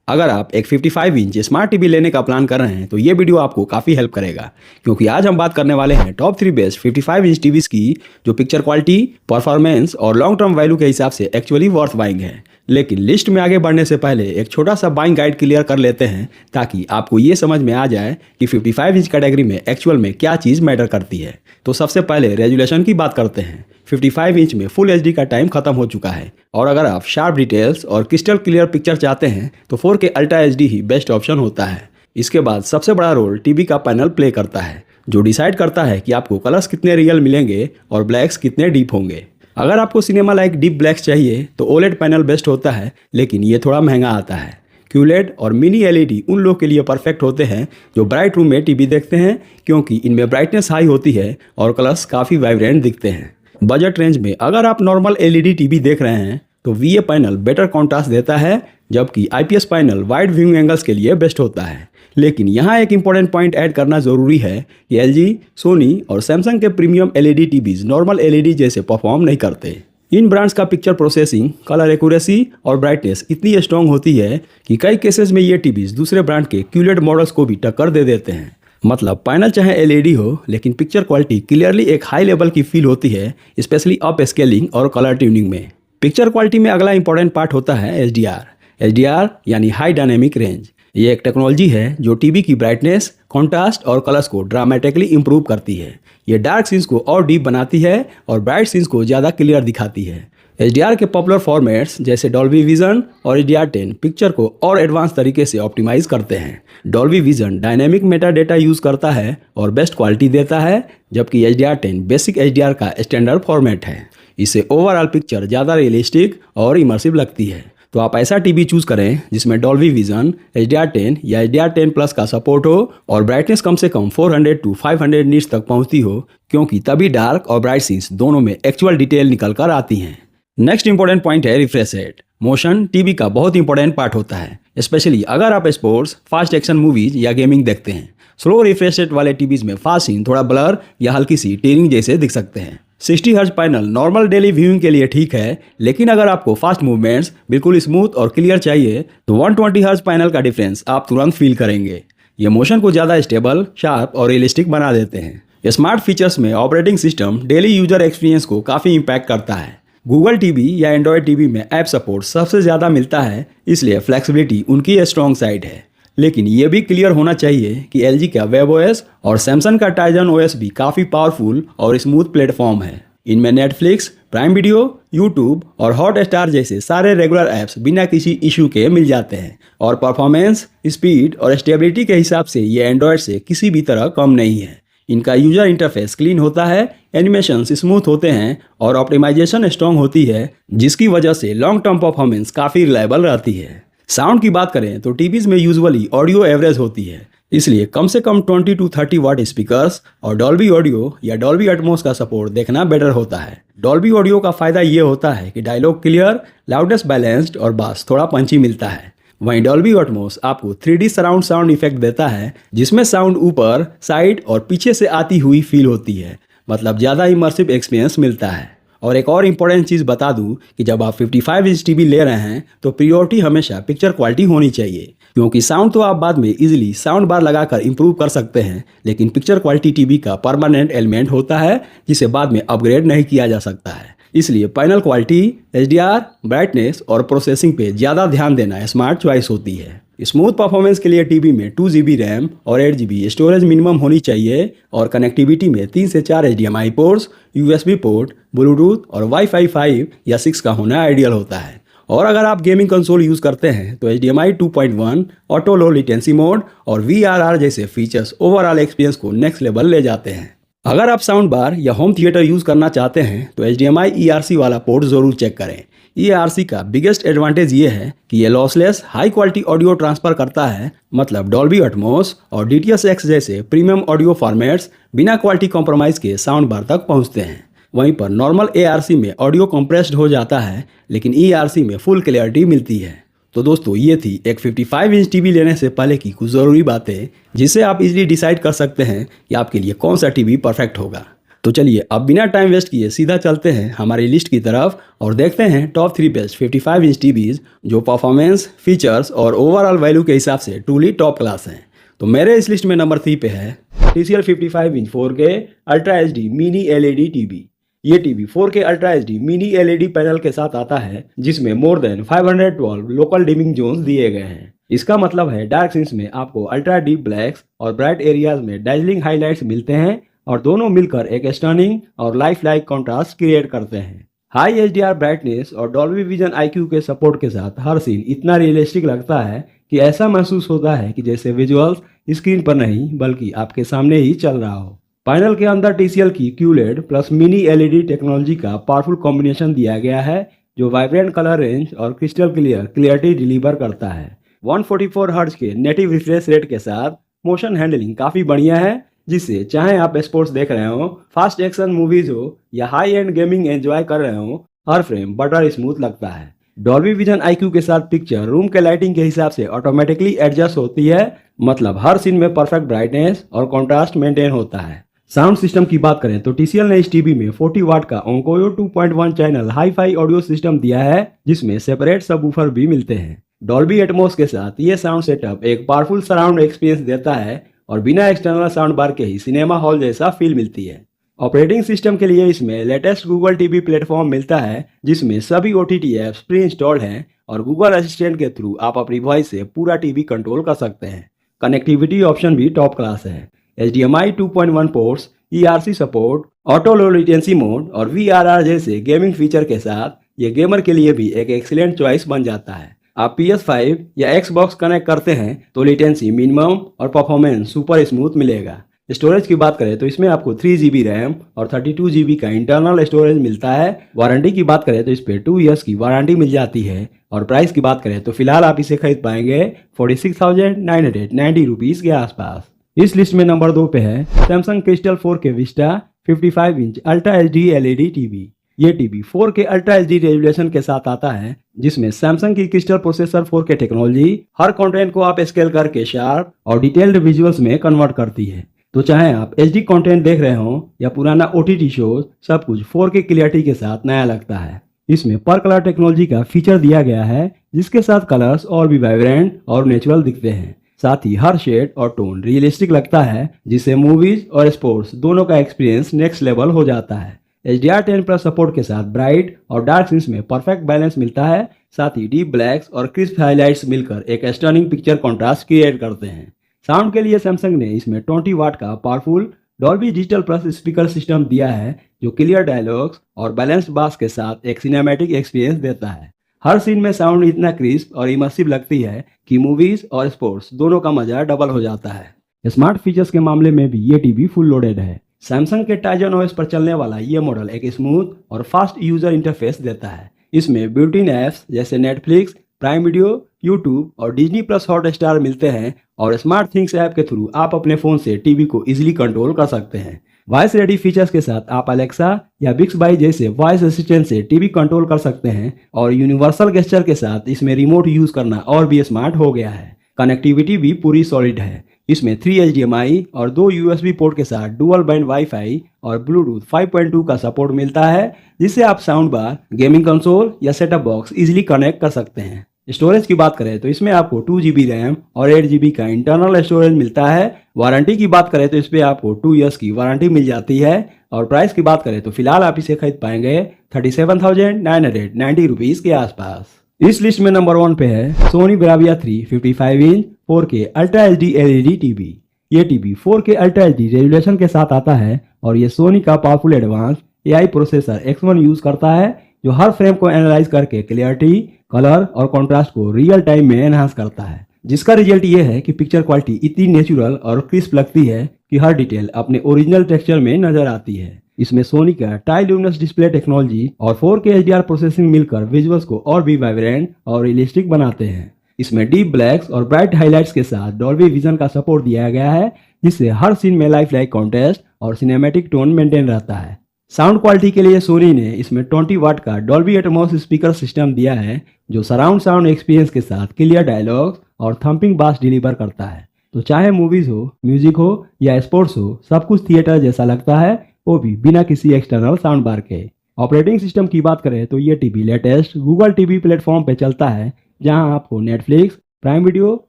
अगर आप एक 55 इंच स्मार्ट टीवी लेने का प्लान कर रहे हैं तो ये वीडियो आपको काफ़ी हेल्प करेगा, क्योंकि आज हम बात करने वाले हैं टॉप 3 बेस्ट 55 इंच टीवीज की जो पिक्चर क्वालिटी, परफॉर्मेंस और लॉन्ग टर्म वैल्यू के हिसाब से एक्चुअली वर्थ बाइंग है। लेकिन लिस्ट में आगे बढ़ने से पहले एक छोटा सा बाइंग गाइड क्लियर कर लेते हैं, ताकि आपको ये समझ में आ जाए कि 55 इंच कैटेगरी में एक्चुअल में क्या चीज़ मैटर करती है। तो सबसे पहले रेजुलेशन की बात करते हैं। 55 इंच में फुल एचडी का टाइम खत्म हो चुका है, और अगर आप शार्प डिटेल्स और क्रिस्टल क्लियर पिक्चर चाहते हैं तो 4K अल्ट्रा एचडी ही बेस्ट ऑप्शन होता है। इसके बाद सबसे बड़ा रोल टीवी का पैनल प्ले करता है, जो डिसाइड करता है कि आपको कलर्स कितने रियल मिलेंगे और ब्लैक्स कितने डीप होंगे। अगर आपको सिनेमा लाइक डीप ब्लैक्स चाहिए तो ओलेड पैनल बेस्ट होता है, लेकिन ये थोड़ा महंगा आता है। क्यूलेड और मिनी एलईडी उन लोग के लिए परफेक्ट होते हैं जो ब्राइट रूम में टीवी देखते हैं, क्योंकि इनमें ब्राइटनेस हाई होती है और कलर्स काफ़ी वाइब्रेंट दिखते हैं। बजट रेंज में अगर आप नॉर्मल एलईडी टीवी देख रहे हैं तो वीए पैनल बेटर कॉन्ट्रास्ट देता है, जबकि IPS panel wide viewing angles के लिए बेस्ट होता है। लेकिन यहाँ एक इंपॉर्टेंट पॉइंट ऐड करना जरूरी है कि एलजी, सोनी और सैमसंग के premium LED TVs normal LED जैसे परफॉर्म नहीं करते। इन ब्रांड्स का पिक्चर प्रोसेसिंग, कलर एक्यूरेसी और ब्राइटनेस इतनी स्ट्रॉन्ग होती है कि कई केसेस में ये टीवीज दूसरे ब्रांड के क्यूलेड मॉडल्स को भी टक्कर दे देते हैं। मतलब पैनल चाहे एलईडी हो, लेकिन पिक्चर क्वालिटी क्लियरली एक हाई लेवल की फील होती है, स्पेशली अप स्केलिंग और कलर ट्यूनिंग में। पिक्चर क्वालिटी में अगला इंपॉर्टेंट पार्ट होता है एचडीआर यानी हाई डायनेमिक रेंज। ये एक टेक्नोलॉजी है जो टीवी की ब्राइटनेस, कॉन्ट्रास्ट और कलर्स को ड्रामेटिकली इंप्रूव करती है। ये डार्क सीन्स को और डीप बनाती है और ब्राइट सीन्स को ज़्यादा क्लियर दिखाती है। एचडीआर के पॉपुलर फॉर्मेट्स जैसे डॉल्बी विजन और HDR10 पिक्चर को और एडवांस तरीके से ऑप्टिमाइज करते हैं। Dolby vision dynamic Meta data use करता है और बेस्ट क्वालिटी देता है, जबकि HDR10 बेसिक HDR का स्टैंडर्ड फॉर्मेट है। इससे ओवरऑल पिक्चर ज़्यादा रियलिस्टिक और इमर्सिव लगती है। तो आप ऐसा टीवी चूज़ करें जिसमें डॉल्बी विजन, HDR10 या HDR10 प्लस का सपोर्ट हो और ब्राइटनेस कम से कम 400 to 500 नीट्स तक पहुंचती हो, क्योंकि तभी डार्क और ब्राइट सीन्स दोनों में एक्चुअल डिटेल निकल कर आती हैं। नेक्स्ट इंपॉर्टेंट पॉइंट है रिफ्रेश रेट। मोशन टीवी का बहुत इंपॉर्टेंट पार्ट होता है, स्पेशली अगर आप स्पोर्ट्स, फास्ट एक्शन मूवीज या गेमिंग देखते हैं। स्लो रिफ्रेश रेट वाले टीवीज में फास्ट सीन थोड़ा ब्लर या हल्की सी टेयरिंग जैसे दिख सकते हैं। 60 hertz panel normal daily viewing के लिए ठीक है, लेकिन अगर आपको फास्ट मूवमेंट्स बिल्कुल स्मूथ और क्लियर चाहिए तो 120 हर्ट्ज पैनल का डिफरेंस आप तुरंत फील करेंगे। ये मोशन को ज़्यादा स्टेबल, शार्प और रियलिस्टिक बना देते हैं। स्मार्ट फीचर्स में operating system daily user experience को काफ़ी इम्पैक्ट करता है। गूगल टीवी या एंड्रॉयड टीवी में ऐप सपोर्ट सबसे ज़्यादा मिलता है, इसलिए फ्लेक्सिबिलिटी उनकी स्ट्रॉन्ग साइड है। लेकिन ये भी क्लियर होना चाहिए कि एलजी का वेब ओएस और सैमसंग का टाइजन ओएस भी काफ़ी पावरफुल और स्मूथ प्लेटफॉर्म है। इनमें नेटफ्लिक्स, प्राइम वीडियो, यूट्यूब और हॉटस्टार जैसे सारे रेगुलर ऐप्स बिना किसी इशू के मिल जाते हैं, और परफॉर्मेंस, स्पीड और स्टेबिलिटी के हिसाब से ये एंड्रॉयड से किसी भी तरह कम नहीं है। इनका यूजर इंटरफेस क्लीन होता है, एनिमेशंस स्मूथ होते हैं और ऑप्टिमाइजेशन स्ट्रॉन्ग होती है, जिसकी वजह से लॉन्ग टर्म परफॉर्मेंस काफ़ी रिलायबल रहती है। साउंड की बात करें तो टीवीज में यूजुअली ऑडियो एवरेज होती है, इसलिए कम से कम 20 to 30 वाट स्पीकर्स और डॉल्बी ऑडियो या डॉल्बी एटमॉस का सपोर्ट देखना बेटर होता है। डॉल्बी ऑडियो का फायदा ये होता है कि डायलॉग क्लियर, लाउडनेस बैलेंस्ड और बास थोड़ा पंची मिलता है। वहीं डॉल्बी एटमॉस आपको 3D सराउंड साउंड इफेक्ट देता है, जिसमें साउंड ऊपर, साइड और पीछे से आती हुई फील होती है। मतलब ज़्यादा इमर्सिव एक्सपीरियंस मिलता है। और एक और इम्पॉर्टेंट चीज़ बता दूं कि जब आप 55 इंच टीवी ले रहे हैं तो प्रियोरिटी हमेशा पिक्चर क्वालिटी होनी चाहिए, क्योंकि साउंड तो आप बाद में इजीली साउंड बार लगाकर इंप्रूव कर सकते हैं, लेकिन पिक्चर क्वालिटी टीवी का परमानेंट एलिमेंट होता है जिसे बाद में अपग्रेड नहीं किया जा सकता है। इसलिए पैनल क्वालिटी, HDR, ब्राइटनेस और प्रोसेसिंग पे ज़्यादा ध्यान देना स्मार्ट चॉइस होती है। स्मूथ परफॉर्मेंस के लिए टीवी में 2GB रैम और 8GB स्टोरेज मिनिमम होनी चाहिए, और कनेक्टिविटी में 3 से 4 HDMI ports, USB port, Bluetooth और वाईफाई 5 या 6 का होना आइडियल होता है। और अगर आप गेमिंग कंसोल यूज़ करते हैं तो HDMI 2.1, ऑटो लो लिटेंसी मोड और VRR जैसे फीचर्स ओवरऑल एक्सपीरियंस को नेक्स्ट लेवल ले जाते हैं। अगर आप साउंड बार या होम थिएटर यूज़ करना चाहते हैं तो HDMI ERC वाला पोर्ट ज़रूर चेक करें। ERC का बिगेस्ट एडवांटेज ये है कि ये lossless high quality audio transfer करता है, मतलब डॉल्बी एटमॉस और DTS:X जैसे प्रीमियम ऑडियो फॉर्मेट्स बिना क्वालिटी कॉम्प्रोमाइज़ के साउंड बार तक पहुंचते हैं। वहीं पर नॉर्मल ARC में ऑडियो कंप्रेस्ड हो जाता है, लेकिन ERC में फुल क्लैरिटी मिलती है। तो दोस्तों, ये थी एक 55 इंच टीवी लेने से पहले की कुछ ज़रूरी बातें, जिससे आप इजीली डिसाइड कर सकते हैं कि आपके लिए कौन सा टीवी परफेक्ट होगा। तो चलिए अब बिना टाइम वेस्ट किए सीधा चलते हैं हमारी लिस्ट की तरफ और देखते हैं टॉप 3 बेस्ट 55 इंच टीवीज जो परफॉर्मेंस, फीचर्स और ओवरऑल वैल्यू के हिसाब से ट्रूली टॉप क्लास हैं। तो मेरे इस लिस्ट में नंबर 3 पे है TCL 55 inch 4K ultra HD mini LED TV. ये TV 4K ultra HD mini LED panel के साथ आता है जिसमें more than 512 local dimming zones दिए गए हैं। इसका मतलब है डार्क सीन्स में आपको अल्ट्रा डीप ब्लैक्स और ब्राइट एरियाज में डार्जिलिंग हाइलाइट्स मिलते हैं और दोनों मिलकर एक स्टनिंग और लाइफ लाइक कॉन्ट्रास्ट क्रिएट करते हैं। हाई HDR ब्राइटनेस और डॉल्बी विजन IQ के सपोर्ट के साथ हर सीन इतना रियलिस्टिक लगता है कि ऐसा महसूस होता है कि जैसे विजुअल्स स्क्रीन पर नहीं बल्कि आपके सामने ही चल रहा हो। पैनल के अंदर TCL की QLED plus mini LED technology का पावरफुल कॉम्बिनेशन दिया गया है जो वाइब्रेंट कलर रेंज और क्रिस्टल क्लियरिटी डिलीवर करता है। 144 हर्ट्ज के नेटिव रिफ्रेश रेट के साथ मोशन हैंडलिंग काफी बढ़िया है जिससे चाहे आप स्पोर्ट्स देख रहे हो, फास्ट एक्शन मूवीज हो या हाई एंड गेमिंग एंजॉय कर रहे हो, हर फ्रेम बटर स्मूथ लगता है। डॉल्बी विजन IQ के साथ पिक्चर रूम के लाइटिंग के हिसाब से ऑटोमेटिकली एडजस्ट होती है, मतलब हर सीन में परफेक्ट ब्राइटनेस और कॉन्ट्रास्ट मेंटेन होता है। साउंड सिस्टम की बात करें तो TCL ने इस टीवी में 40 वाट का ओंकोयो 2.1 चैनल हाई-फाई ऑडियो सिस्टम दिया है जिसमें सेपरेट सबवूफर भी मिलते हैं। डॉल्बी एटमॉस के साथ ये साउंड सेटअप एक पावरफुल सराउंड एक्सपीरियंस देता है और बिना एक्सटर्नल साउंड बार के ही सिनेमा हॉल जैसा फील मिलती है। ऑपरेटिंग सिस्टम के लिए इसमें लेटेस्ट गूगल टीवी प्लेटफॉर्म मिलता है जिसमें सभी OTT ऐप्स प्री इंस्टॉल्ड हैं और गूगल असिस्टेंट के थ्रू आप अपनी वॉइस से पूरा टीवी कंट्रोल कर सकते हैं। कनेक्टिविटी ऑप्शन भी टॉप क्लास है। HDMI 2.1 ports, ERC support, auto low latency mode और VRR जैसे गेमिंग फीचर के साथ ये गेमर के लिए भी एक एक्सीलेंट चॉइस बन जाता है। आप PS5 या Xbox कनेक्ट करते हैं तो लेटेंसी मिनिमम और परफॉर्मेंस सुपर स्मूथ मिलेगा। स्टोरेज की बात करें तो इसमें आपको 3GB रैम और 32GB का इंटरनल स्टोरेज मिलता है। वारंटी की बात करें तो इस पे 2 इयर्स की वारंटी मिल जाती है और प्राइस की बात करें तो फिलहाल आप इसे खरीद पाएंगे 46,990 रुपीज के आसपास। इस लिस्ट में नंबर 2 पे है Samsung Crystal 4K Vista 55 inch ultra HD LED TV. ये TV 4K ultra HD resolution के साथ आता है जिसमें सैमसंग की क्रिस्टल प्रोसेसर 4K टेक्नोलॉजी हर कंटेंट को आप स्केल करके शार्प और डिटेल्ड विजुअल्स में कन्वर्ट करती है। तो चाहे आप HD कंटेंट देख रहे हो या पुराना OTT शोज, सब कुछ 4K क्लियरिटी के साथ नया लगता है। इसमें पर कलर टेक्नोलॉजी का फीचर दिया गया है जिसके साथ कलर्स और भी वाइब्रेंट और नेचुरल दिखते हैं। साथ ही हर शेड और टोन रियलिस्टिक लगता है जिससे मूवीज और स्पोर्ट्स दोनों का एक्सपीरियंस नेक्स्ट लेवल हो जाता है। HDR10+ सपोर्ट के साथ ब्राइट और डार्क सीन्स में परफेक्ट बैलेंस मिलता है। साथ ही डीप ब्लैक्स और क्रिस्प हाइलाइट्स मिलकर एक स्टनिंग पिक्चर कॉन्ट्रास्ट क्रिएट करते हैं। साउंड के लिए सैमसंग ने इसमें 20 वाट का powerful Dolby digital plus speaker system दिया है जो क्लियर डायलॉग्स और बैलेंस्ड बास के साथ एक सिनेमैटिक एक्सपीरियंस देता है। हर सीन में साउंड इतना क्रिस्प और इमर्सिव लगती है कि मूवीज और स्पोर्ट्स दोनों का मजा डबल हो जाता है। स्मार्ट फीचर्स के मामले में भी ये टीवी फुल लोडेड है। सैमसंग के टाइजन OS पर चलने वाला ये मॉडल एक स्मूथ और फास्ट यूजर इंटरफेस देता है। इसमें बिल्ट इन ऐप्स जैसे नेटफ्लिक्स, प्राइम वीडियो, यूट्यूब और डिज्नी+ हॉटस्टार मिलते हैं और स्मार्ट थिंग्स ऐप के थ्रू आप अपने फोन से टीवी को इजीली कंट्रोल कर सकते हैं। वॉइस रेडी फीचर्स के साथ आप अलेक्सा या बिक्सबाई जैसे वॉइस असिस्टेंट से टीवी कंट्रोल कर सकते हैं और यूनिवर्सल गेस्चर के साथ इसमें रिमोट यूज करना और भी स्मार्ट हो गया है। कनेक्टिविटी भी पूरी सॉलिड है। इसमें 3 HDMI और 2 USB पोर्ट के साथ डुअल बैंड वाईफाई और ब्लूटूथ 5.2 का सपोर्ट मिलता है जिससे आप साउंड बार, गेमिंग कंसोल या सेटअप बॉक्स इजीली कनेक्ट कर सकते हैं। स्टोरेज की बात करें तो इसमें आपको 2GB रैम और 8GB का इंटरनल स्टोरेज मिलता है। वारंटी की बात करें तो इस पे आपको 2 इयर्स की वारंटी मिल जाती है और प्राइस की बात करें तो फिलहाल आप इसे खरीद पाएंगे 37,990 रुपीज के आसपास। इस लिस्ट में नंबर 1 पे है Sony Bravia 3 55 inch 4K ultra HD LED TV. ये TV 4K ultra HD resolution के साथ आता है और ये सोनी का powerful advance AI processor X1 use करता है जो हर फ्रेम को एनालाइज करके क्लियरिटी, कलर और कॉन्ट्रास्ट को रियल टाइम में एनहांस करता है, जिसका रिजल्ट ये है कि पिक्चर क्वालिटी इतनी नेचुरल और क्रिस्प लगती है कि हर डिटेल अपने ओरिजिनल टेक्सचर में नजर आती है। इसमें सोनी का ट्राई ल्यूमिनस डिस्प्ले टेक्नोलॉजी और 4K HDR प्रोसेसिंग मिलकर विजुअल्स को और भी वाइब्रेंट और रियलिस्टिक बनाते हैं। इसमें डीप ब्लैक्स और ब्राइट हाइलाइट्स के साथ डॉल्बी विजन का सपोर्ट दिया गया है जिससे हर सीन में लाइफ लाइक कॉन्ट्रास्ट और सिनेमैटिक टोन मेंटेन रहता है। साउंड क्वालिटी के लिए सोनी ने इसमें 20 वाट का डॉल्बी एटमॉस स्पीकर सिस्टम दिया है जो सराउंड साउंड एक्सपीरियंस के साथ क्लियर डायलॉग्स और थम्पिंग बास डिलीवर करता है। तो चाहे मूवीज हो, म्यूजिक हो या स्पोर्ट्स हो, सब कुछ थिएटर जैसा लगता है वो भी बिना किसी एक्सटर्नल साउंड बार के। ऑपरेटिंग सिस्टम की बात करें तो ये TV latest Google TV platform पे चलता है, जहां आपको नेटफ्लिक्स, प्राइम वीडियो,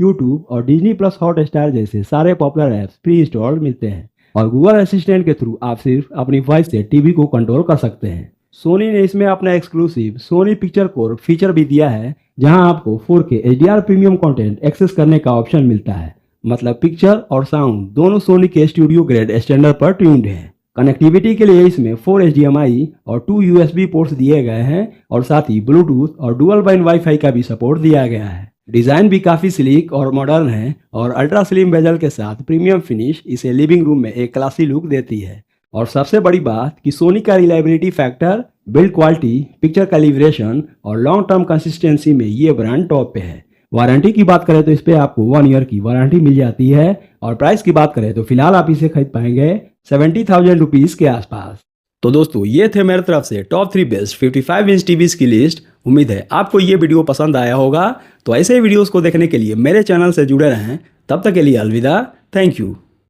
यूट्यूब और डिज्नी प्लस हॉटस्टार जैसे सारे पॉपुलर ऐप्स प्री इंस्टॉल्ड मिलते हैं। और गूगल असिस्टेंट के थ्रू आप सिर्फ अपनी वॉइस से टीवी को कंट्रोल कर सकते हैं। सोनी ने इसमें अपना exclusive Sony picture core feature भी दिया है, जहां आपको 4K HDR premium content access करने का ऑप्शन मिलता है। मतलब पिक्चर और साउंड दोनों सोनी के स्टूडियो ग्रेड स्टैंडर्ड पर ट्यून्ड है। कनेक्टिविटी के लिए इसमें 4 HDMI और 2 USB पोर्ट्स दिए गए हैं और साथ ही ब्लूटूथ और डुअल बैंड वाईफाई का भी सपोर्ट दिया गया है। डिजाइन भी काफी स्लीक और मॉडर्न है और अल्ट्रा स्लिम बेजल के साथ प्रीमियम फिनिश इसे लिविंग रूम में एक क्लासी लुक देती है। और सबसे बड़ी बात कि सोनी का reliability factor, build quality, picture calibration और लॉन्ग टर्म कंसिस्टेंसी में ये ब्रांड टॉप पे है। वारंटी की बात करें तो इस पे आपको 1 ईयर की वारंटी मिल जाती है और प्राइस की बात करें तो फिलहाल आप इसे खरीद पाएंगे 70,000 रुपीज के आसपास। तो दोस्तों ये थे मेरी तरफ से टॉप 3 बेस्ट 55 इंच टीवीज की लिस्ट। उम्मीद है आपको ये वीडियो पसंद आया होगा। तो ऐसे वीडियोस को देखने के लिए मेरे चैनल से जुड़े रहें। तब तक के लिए अलविदा, थैंक यू।